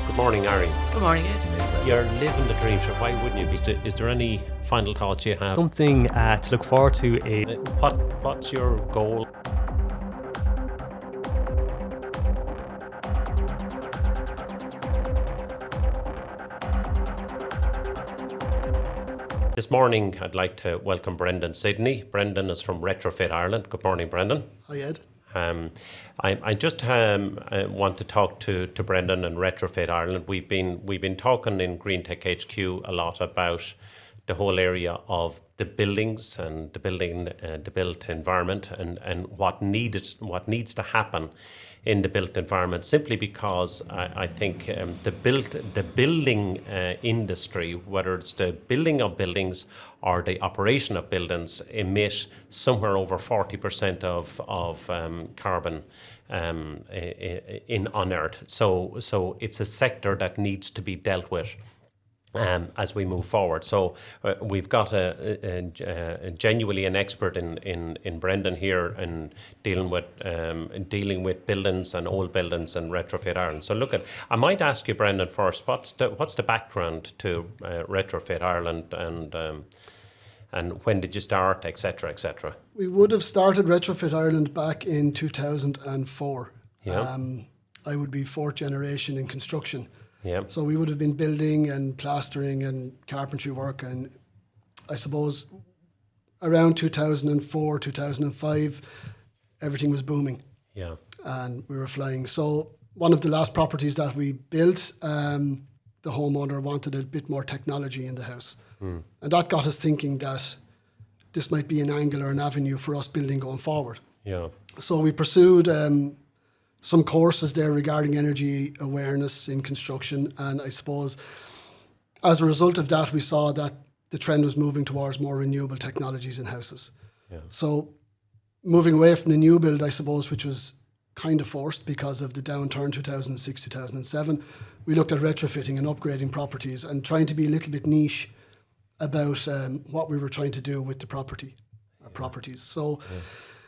Good morning, Ari. Good morning, Ed. You're living the dream, so why wouldn't you be? Is there any final thoughts you have? Something to look forward to. What's your goal? This morning, I'd like to welcome Brendan Sidney. Brendan is from Retrofit Ireland. Good morning, Brendan. Hi, Ed. I just want to talk to Brendan and Retrofit Ireland. We've been talking in GreenTech HQ a lot about the whole area of the buildings and the built environment and what needs to happen in the built environment, simply because I think the building industry, whether it's the building of buildings or the operation of buildings, emit somewhere over 40% of carbon on Earth. So it's a sector that needs to be dealt with as we move forward. So we've got genuinely an expert in Brendan here and dealing with buildings and old buildings and Retrofit Ireland. So I might ask you, Brendan, first, what's the background to Retrofit Ireland and when did you start, etc., etc.? We would have started Retrofit Ireland back in 2004. Yeah. I would be fourth generation in construction. Yeah. So we would have been building and plastering and carpentry work, and I suppose around 2004, 2005, everything was booming. Yeah. And we were flying. So one of the last properties that we built, the homeowner wanted a bit more technology in the house. And that got us thinking that this might be an angle or an avenue for us building going forward. Yeah. So we pursued some courses there regarding energy awareness in construction, and I suppose as a result of that we saw that the trend was moving towards more renewable technologies in houses. Yeah. So moving away from the new build, I suppose, which was kind of forced because of the downturn 2006, 2007, we looked at retrofitting and upgrading properties and trying to be a little bit niche about what we were trying to do with the properties. So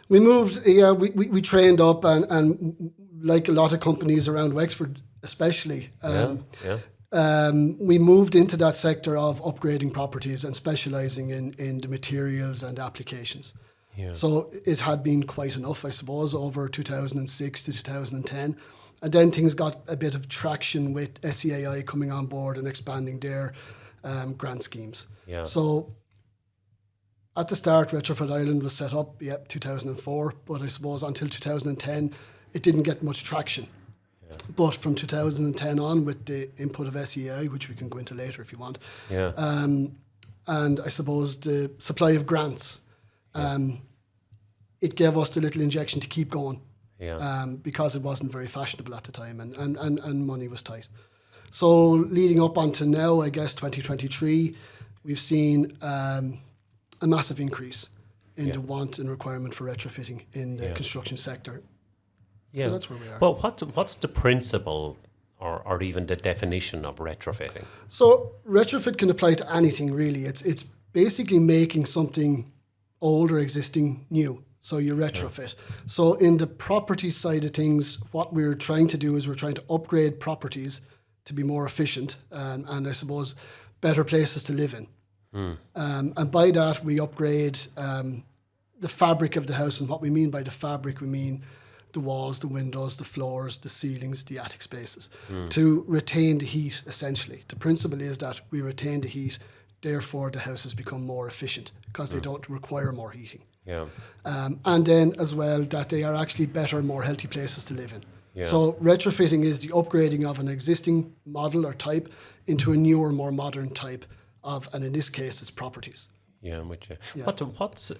we moved, we trained up and like a lot of companies around Wexford especially, we moved into that sector of upgrading properties and specialising in the materials and applications. Yeah. So it had been quite enough, I suppose, over 2006 to 2010. And then things got a bit of traction with SEAI coming on board and expanding their grant schemes. Yeah. So at the start, Retrofit Ireland was set up, 2004, but I suppose until 2010, it didn't get much traction. Yeah. But from 2010 on, with the input of SEAI, which we can go into later if you want, Yeah. and I suppose the supply of grants, it gave us the little injection to keep going. Yeah. Because it wasn't very fashionable at the time and money was tight. So leading up onto now, I guess 2023, we've seen a massive increase in the want and requirement for retrofitting in the construction sector. Yeah. So that's where we are. Well, what's the principle or even the definition of retrofitting? So retrofit can apply to anything really. It's basically making something old or existing new. So you retrofit. So in the property side of things, what we're trying to do is we're trying to upgrade properties to be more efficient and I suppose better places to live in. And by that we upgrade the fabric of the house. And what we mean by the fabric, we mean the walls, the windows, the floors, the ceilings, the attic spaces, to retain the heat essentially. The principle is that we retain the heat, therefore the houses become more efficient because they don't require more heating. Yeah. And then as well that they are actually better, more healthy places to live in. Yeah. So retrofitting is the upgrading of an existing model or type into a newer, more modern type of, and in this case, it's properties. Yeah, I'm with you. Yeah. What's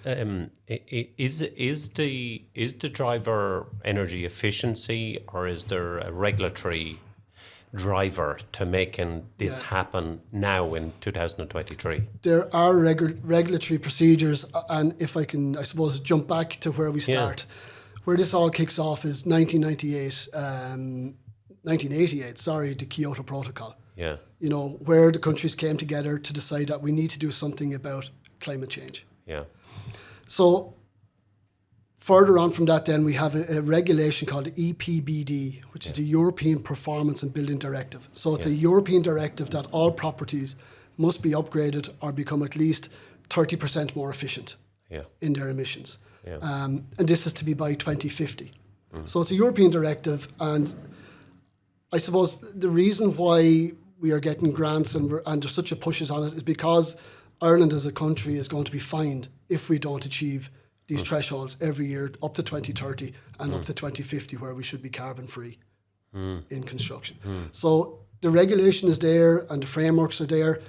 is the driver energy efficiency, or is there a regulatory driver to making this happen now in 2023? There are regulatory procedures, and if I can, I suppose, jump back to where we start. Where this all kicks off is 1988, the Kyoto Protocol. Yeah. You know, where the countries came together to decide that we need to do something about climate change. Yeah. So Further on from that, then we have a regulation called the EPBD, which is the European Performance and Building Directive. So it's a European directive that all properties must be upgraded or become at least 30% more efficient in their emissions. Yeah. And this is to be by 2050. So it's a European directive, and I suppose the reason why we are getting grants and there's such a pushes on it is because Ireland as a country is going to be fined if we don't achieve these thresholds every year up to 2030 and up to 2050, where we should be carbon free in construction. So the regulation is there and the frameworks are there,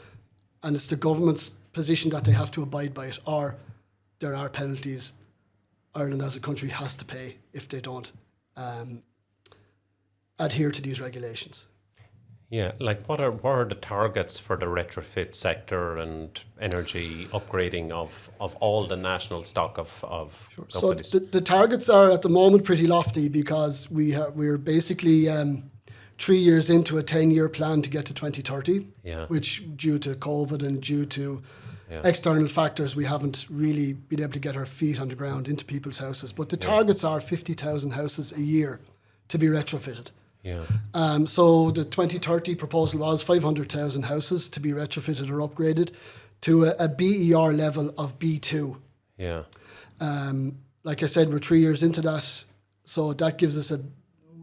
and it's the government's position that they have to abide by it, or there are penalties Ireland as a country has to pay if they don't adhere to these regulations. Yeah, like what are the targets for the retrofit sector and energy upgrading of all the national stock of companies? So the targets are at the moment pretty lofty, because we're basically 3 years into a 10-year plan to get to 2030, which due to COVID and due to external factors, we haven't really been able to get our feet on the ground into people's houses. But the targets are 50,000 houses a year to be retrofitted. Yeah. So the 2030 proposal was 500,000 houses to be retrofitted or upgraded to a BER level of B2. Yeah. Like I said, we're 3 years into that, so that gives us and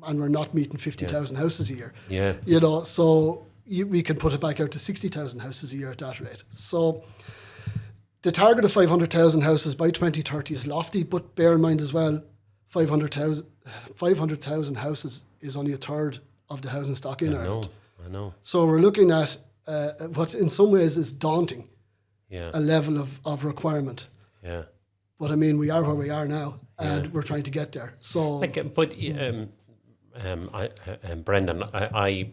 we're not meeting 50,000 houses a year. Yeah. You know, so we can put it back out to 60,000 houses a year at that rate. So the target of 500,000 houses by 2030 is lofty, but bear in mind as well, 500,000 houses is only a third of the housing stock in Ireland. I know. So we're looking at what in some ways is daunting, a level of requirement. Yeah. But I mean, we are where we are now, and we're trying to get there. So, Brendan, I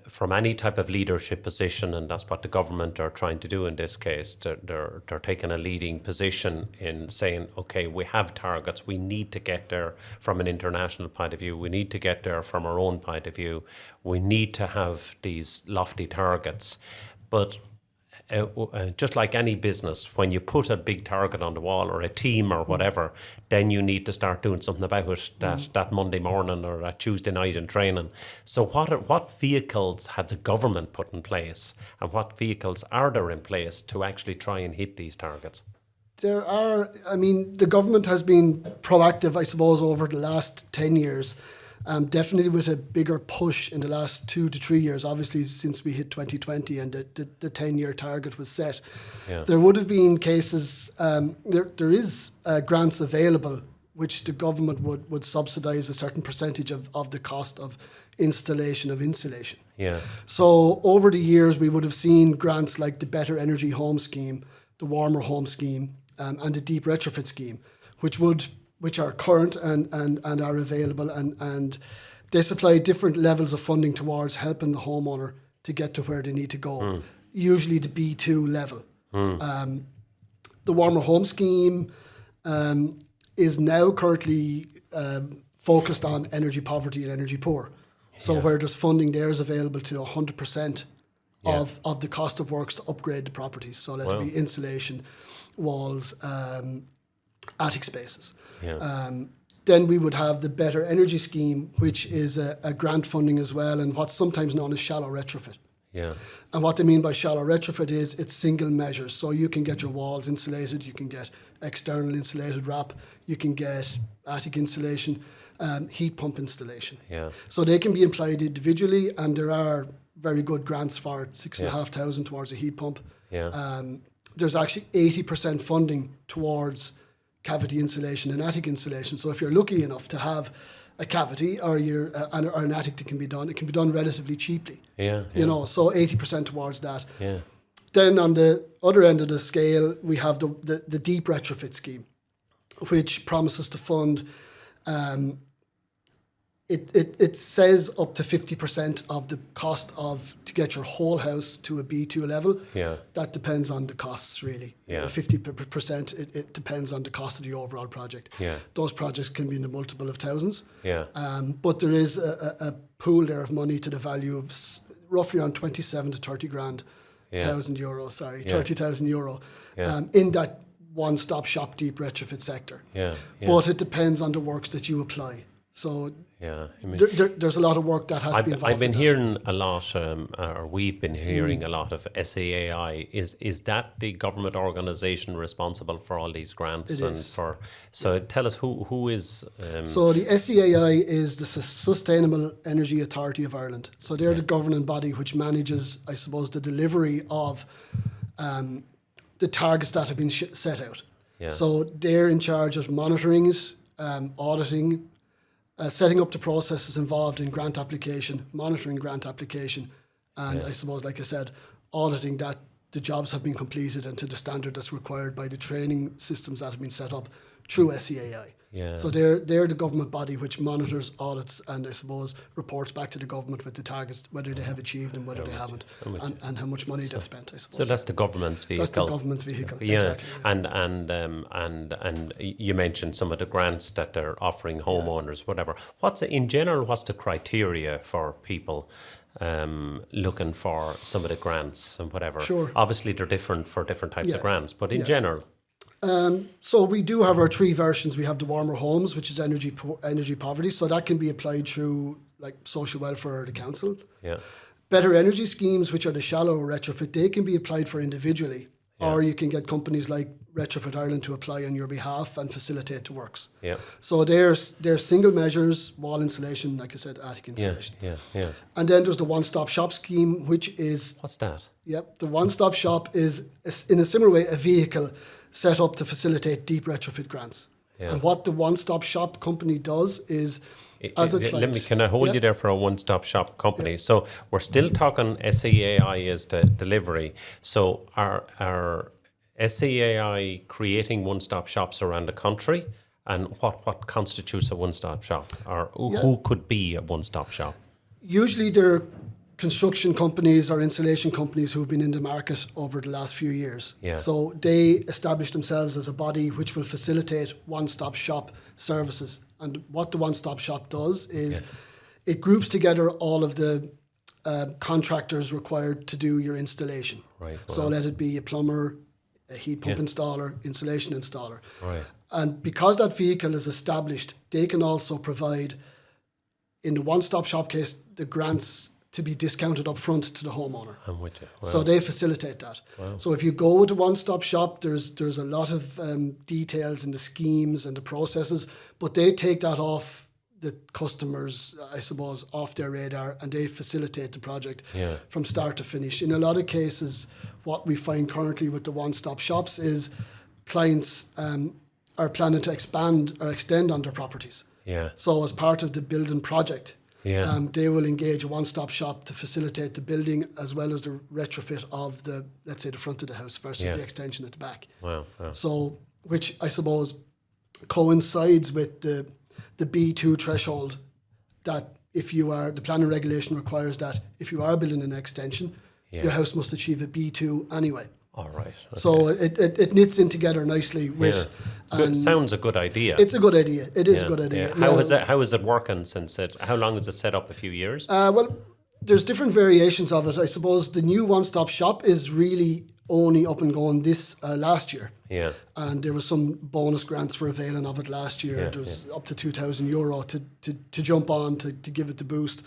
from any type of leadership position, and that's what the government are trying to do in this case. They're taking a leading position in saying, okay, we have targets, we need to get there from an international point of view, we need to get there from our own point of view, we need to have these lofty targets. But just like any business, when you put a big target on the wall, or a team or whatever, then you need to start doing something about it that Monday morning or that Tuesday night in training. So what vehicles have the government put in place, and what vehicles are there in place to actually try and hit these targets? there are, I mean, the government has been proactive, I suppose, over the last 10 years. Definitely with a bigger push in the last 2 to 3 years, obviously since we hit 2020 and the 10-year target was set. Yeah. There would have been cases, there is grants available which the government would subsidise a certain percentage of the cost of installation of insulation. Yeah. So over the years we would have seen grants like the Better Energy Home Scheme, the Warmer Home Scheme and the Deep Retrofit Scheme, which are current and are available, and they supply different levels of funding towards helping the homeowner to get to where they need to go, usually the B2 level. The Warmer Home Scheme is now currently focused on energy poverty and energy poor. So where there's funding there is available to 100% of the cost of works to upgrade the properties. So that would be insulation, walls, attic spaces. Yeah. Then we would have the Better Energy Scheme, which is a grant funding as well, and what's sometimes known as shallow retrofit. Yeah. And what they mean by shallow retrofit is it's single measures. So you can get your walls insulated, you can get external insulated wrap, you can get attic insulation, heat pump installation. Yeah. So they can be applied individually, and there are very good grants for it, 6,500 towards a heat pump. Yeah. There's actually 80% funding towards cavity insulation and attic insulation. So if you're lucky enough to have a cavity or an attic that can be done, it can be done relatively cheaply. Yeah. You know, so 80% towards that. Yeah. Then on the other end of the scale, we have the Deep Retrofit Scheme, which promises to fund. It says up to 50% of the cost to get your whole house to a B2 level. Yeah. That depends on the costs, really. Yeah. 50%, it depends on the cost of the overall project. Yeah. Those projects can be in the multiple of thousands. Yeah. But there is a pool there of money to the value of roughly around 27 to 30 grand, €30,000, sorry, €30,000 Yeah. in that one-stop shop deep retrofit sector. Yeah. But it depends on the works that you apply. So Yeah, I mean, there's a lot of work that has to be involved. I've been in that. hearing a lot, or we've been hearing a lot of SAAI. Is that the government organisation responsible for all these grants? It is. So tell us who is. So the SEAI is the Sustainable Energy Authority of Ireland. So they're the governing body which manages, I suppose, the delivery of the targets that have been set out. Yeah. So they're in charge of monitoring it, auditing, setting up the processes involved in grant application, monitoring grant application, and I suppose, like I said, auditing that the jobs have been completed and to the standard that's required by the training systems that have been set up through SEAI. Yeah. So they're the government body which monitors, audits, and I suppose reports back to the government with the targets, whether they have achieved and whether they haven't, and how much money they've spent, I suppose. So that's the government's vehicle. That's the government's vehicle. Yeah, Exactly. and you mentioned some of the grants that they're offering homeowners, whatever. What's the criteria for people looking for some of the grants and whatever? Sure. Obviously, they're different for different types of grants, but in general. So we do have our three versions. We have the warmer homes, which is energy poverty. So that can be applied through like social welfare or the council. Yeah. Better energy schemes, which are the shallow retrofit, they can be applied for individually. Or you can get companies like Retrofit Ireland to apply on your behalf and facilitate the works. Yeah. So there's single measures, wall insulation, like I said, attic insulation. Yeah. And then there's the one-stop shop scheme, which is... What's that? Yep, the one-stop shop is, in a similar way, a vehicle set up to facilitate deep retrofit grants. Yeah. And what the one-stop shop company does is, as a client... Can I hold you there for a one-stop shop company? So we're still talking SEAI as the delivery. So are SEAI creating one-stop shops around the country? And what constitutes a one-stop shop? Or who could be a one-stop shop? Usually they're construction companies or insulation companies who've been in the market over the last few years. Yeah. So they establish themselves as a body which will facilitate one-stop shop services. And what the one-stop shop does is it groups together all of the contractors required to do your installation. Right. So let it be a plumber, a heat pump installer, insulation installer. Right. And because that vehicle is established, they can also provide, in the one-stop shop case, the grants to be discounted up front to the homeowner. I'm with you. Wow. So they facilitate that. Wow. So if you go with a one-stop shop, there's a lot of details in the schemes and the processes, but they take that off the customers, I suppose, off their radar, and they facilitate the project from start to finish. In a lot of cases, what we find currently with the one-stop shops is clients are planning to expand or extend on their properties. Yeah. So as part of the building project, they will engage a one-stop shop to facilitate the building as well as the retrofit of the, let's say, the front of the house versus the extension at the back. Wow. So, which I suppose coincides with the B2 threshold, that if you are, the planning regulation requires that if you are building an extension, your house must achieve a B2 anyway. All right. Okay. So it knits in together nicely with... Sounds a good idea. It's a good idea. It is a good idea. Yeah. How is it working since it? How long is it set up? A few years? Well, there's different variations of it. I suppose the new one-stop shop is really only up and going this last year. Yeah. And there was some bonus grants for availing of it last year. There was up to €2,000 to jump on to give it the boost.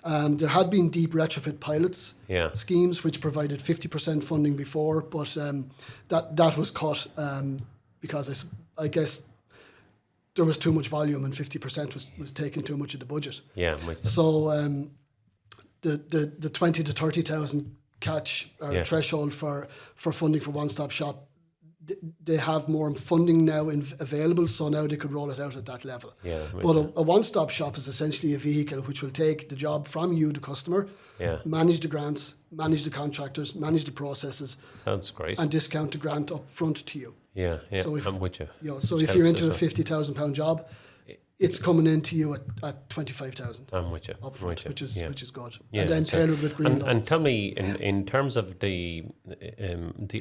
There had been deep retrofit pilots schemes which provided 50% funding before, but that was cut because I guess there was too much volume and 50% was taking too much of the budget. Yeah. So the 20 to 30,000 catch or threshold for funding for one-stop shop, they have more funding now available, so now they could roll it out at that level. Yeah, but a one-stop shop is essentially a vehicle which will take the job from you, the customer, manage the grants, manage the contractors, manage the processes. Sounds great. And discount the grant up front to you. Yeah, So if, I'm with you. So if you're into a £50,000 job, it's coming into you at 25,000. I'm with you. Up front, which is good. Yeah, and then tailored with green loans. And tell me, in terms of the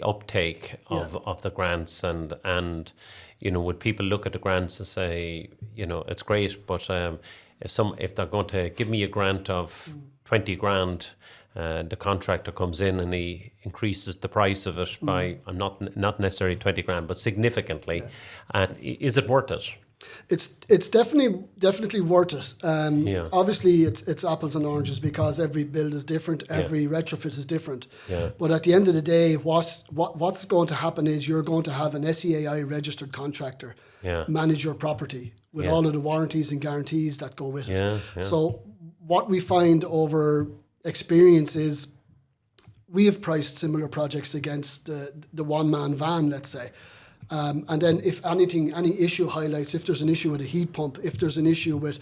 uptake of the grants and would people look at the grants and say, it's great, but if they're going to give me a grant of 20 grand, the contractor comes in and he increases the price of it by not necessarily 20 grand, but significantly. And is it worth it? It's definitely worth it. Obviously, it's apples and oranges because every build is different, every retrofit is different. Yeah. But at the end of the day, what's going to happen is you're going to have an SEAI registered contractor manage your property with all of the warranties and guarantees that go with it. So what we find over experience is we have priced similar projects against the one-man van, let's say. And then if any issue highlights, if there's an issue with a heat pump, if there's an issue with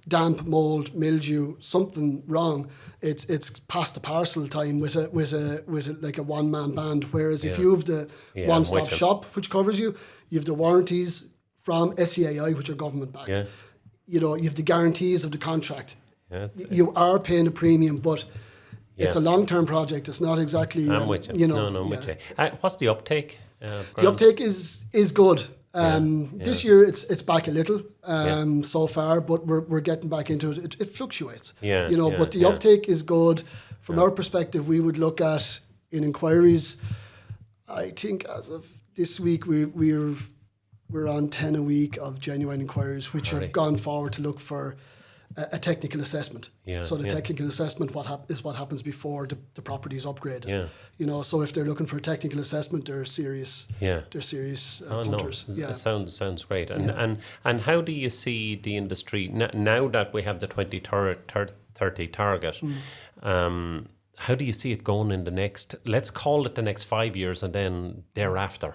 damp, mold, mildew, something wrong, it's past the parcel time with a like a one-man band. Whereas if you have the one-stop shop, which covers you have the warranties from SEAI, which are government backed. Yeah. You have the guarantees of the contract. Yeah, you are paying a premium, but it's a long-term project. It's not exactly. I'm with you. I'm with you. What's the uptake? The uptake is good. This year it's back a little so far, but we're getting back into it. It fluctuates. But the uptake is good. From our perspective, we would look at in inquiries. I think as of this week, we're on 10 a week of genuine inquiries, which have gone forward to look for a technical assessment. So the technical assessment is what happens before the property is upgraded. So if they're looking for a technical assessment, they're serious. They're serious punters. It sounds great. And how do you see the industry now that we have the 2030 target? How do you see it going in the next? Let's call it the next 5 years, and then thereafter.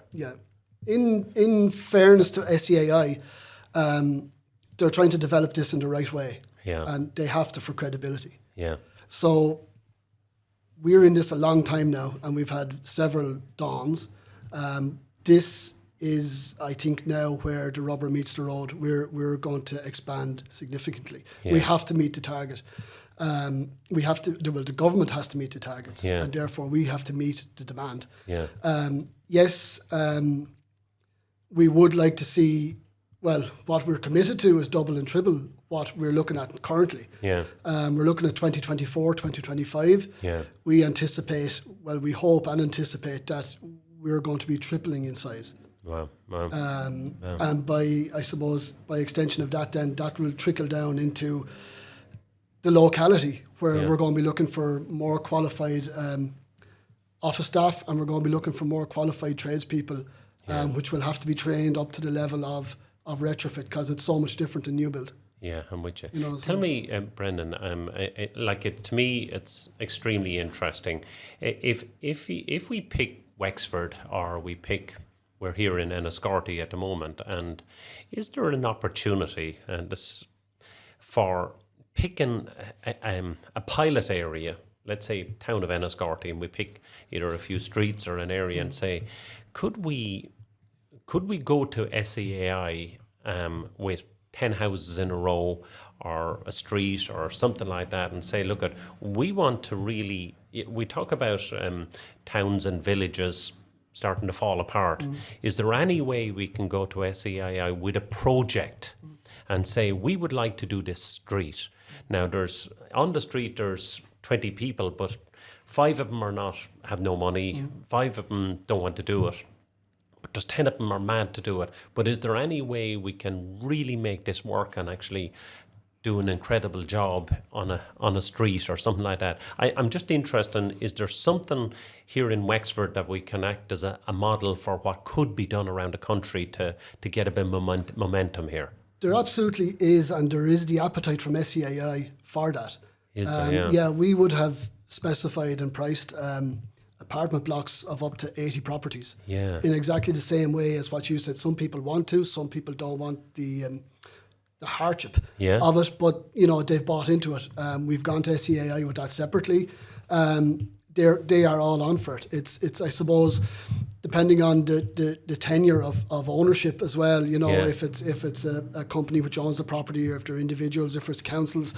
In fairness to SEAI, they're trying to develop this in the right way, and they have to for credibility. So we're in this a long time now, and we've had several dawns. This is, I think, now where the rubber meets the road. We're going to expand significantly. We have to meet the target. We have to. The government has to meet the targets, and therefore we have to meet the demand. We would like to see. Well, what we're committed to is double and triple what we're looking at currently. We're looking at 2024, 2025. We anticipate, we hope and anticipate that we're going to be tripling in size. Wow. And by extension of that, then that will trickle down into the locality where we're going to be looking for more qualified office staff, and we're going to be looking for more qualified tradespeople, which will have to be trained up to the level of retrofit, because it's so much different than new build. I'm with you. Tell me, Brendan, to me, it's extremely interesting. If we pick Wexford, or we're here in Enniscorthy at the moment, and is there an opportunity for picking a pilot area, let's say town of Enniscorthy, and we pick either a few streets or an area and say, could we go to SEAI with 10 houses in a row, or a street or something like that, and say, look, we want to really, we talk about towns and villages starting to fall apart. Is there any way we can go to SEAI with a project and say, we would like to do this street? Now, on the street there's 20 people, but 5 of them have no money, 5 of them don't want to do it. Just 10 of them are mad to do it. But is there any way we can really make this work and actually do an incredible job on a street or something like that? I'm just interested in, is there something here in Wexford that we can act as a model for what could be done around the country to get a bit of momentum here? There absolutely is, and there is the appetite from SEAI for that. Is there? We would have specified and priced apartment blocks of up to 80 properties in exactly the same way as what you said. Some people want to, some people don't want the hardship of it, but they've bought into it. We've gone to SEAI with that separately. They are all on for it. It's I suppose, depending on the tenure of ownership as well. If it's a company which owns the property, or if they're individuals, if it's councils.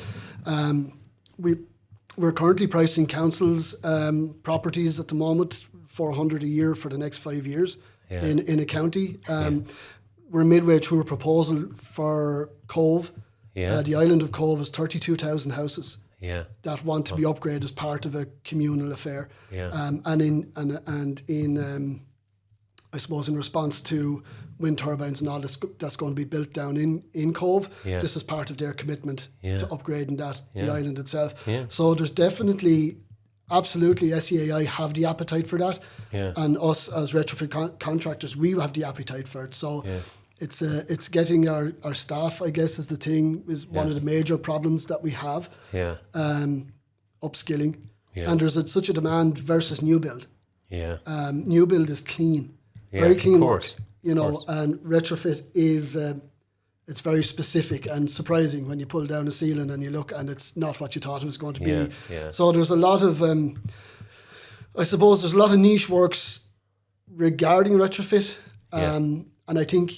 We're currently pricing councils' properties at the moment, 400 a year for the next 5 years in a county. We're midway through a proposal for Cove. The island of Cove is 32,000 houses. Yeah. that want to be upgraded as part of a communal affair. Yeah. I suppose in response to wind turbines and all this that's going to be built down in Cove, Yeah. this is part of their commitment Yeah. to upgrading the island itself. Yeah. So there's definitely, absolutely, SEAI have the appetite for that, Yeah. and us as retrofit contractors, we have the appetite for it. So Yeah. it's getting our staff, I guess, is the thing, is one of the major problems that we have. Yeah. Upskilling, Yeah. and there's such a demand versus new build. Yeah. New build is clean, Yeah, very of clean course, work, you know, course. and retrofit is it's very specific and surprising when you pull down a ceiling and you look and it's not what you thought it was going to be. Yeah, yeah. So there's a lot of I suppose there's a lot of niche works regarding retrofit, and I think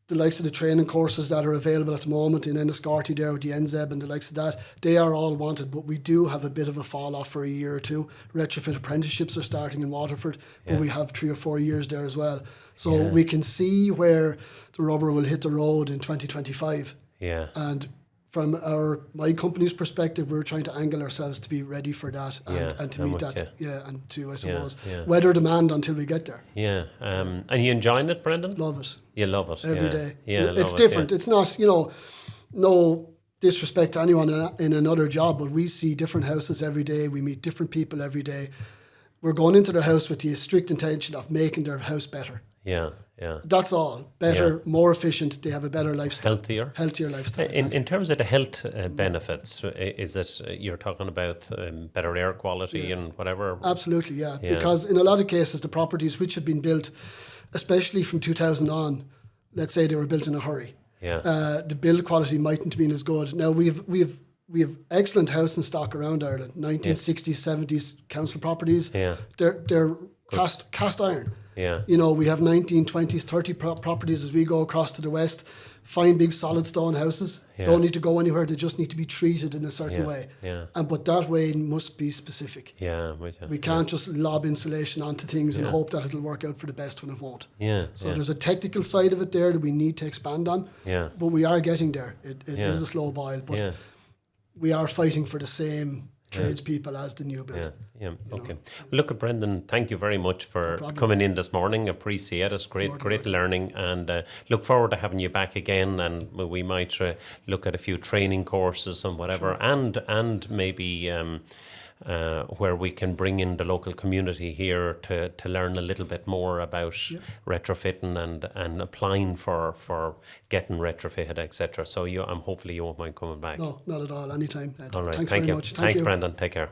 the likes of the training courses that are available at the moment in Enniscorthy there with the NZEB and the likes of that, they are all wanted, but we do have a bit of a fall off for a year or two. Retrofit apprenticeships are starting in Waterford, but we have 3 or 4 years there as well. So we can see where the rubber will hit the road in 2025. Yeah. And from my company's perspective, we're trying to angle ourselves to be ready for that and to I'm meet with that. Yeah, and to, I suppose, yeah. weather demand until we get there. Yeah. And you enjoying it, Brendan? Love it. You love it. Every yeah. day. Yeah. It's love different. It, It's not, no disrespect to anyone in another job, but we see different houses every day. We meet different people every day. We're going into their house with the strict intention of making their house better. Yeah. Yeah. That's all. Better, more efficient. They have a better lifestyle. Healthier lifestyle. In terms of the health benefits, is it you're talking about better air quality and whatever? Absolutely, yeah. Because in a lot of cases, the properties which have been built, especially from 2000 on, let's say they were built in a hurry. Yeah. The build quality mightn't have been as good. Now we have excellent housing stock around Ireland. 1960s, 70s council properties. Yeah. They're cast iron. Yeah. You know, we have 1920s, 30 properties as we go across to the west. Fine big solid stone houses. Yeah. Don't need to go anywhere. They just need to be treated in a certain way. Yeah. But that way must be specific. Yeah. We can't just lob insulation onto things and hope that it'll work out for the best when it won't. Yeah. So there's a technical side of it there that we need to expand on. Yeah. But we are getting there. It is a slow boil, but we are fighting for the same tradespeople as the new build. Yeah. Okay. Well, look, Brendan, thank you very much for coming in this morning. Appreciate it. Great learning, and look forward to having you back again. And we might look at a few training courses and whatever, and maybe where we can bring in the local community here to learn a little bit more about retrofitting and applying for getting retrofitted, etc. So hopefully you won't mind coming back. No, not at all. Anytime, Ed. All right. Thanks Thank very you. much. Thanks, Brendan. Take care.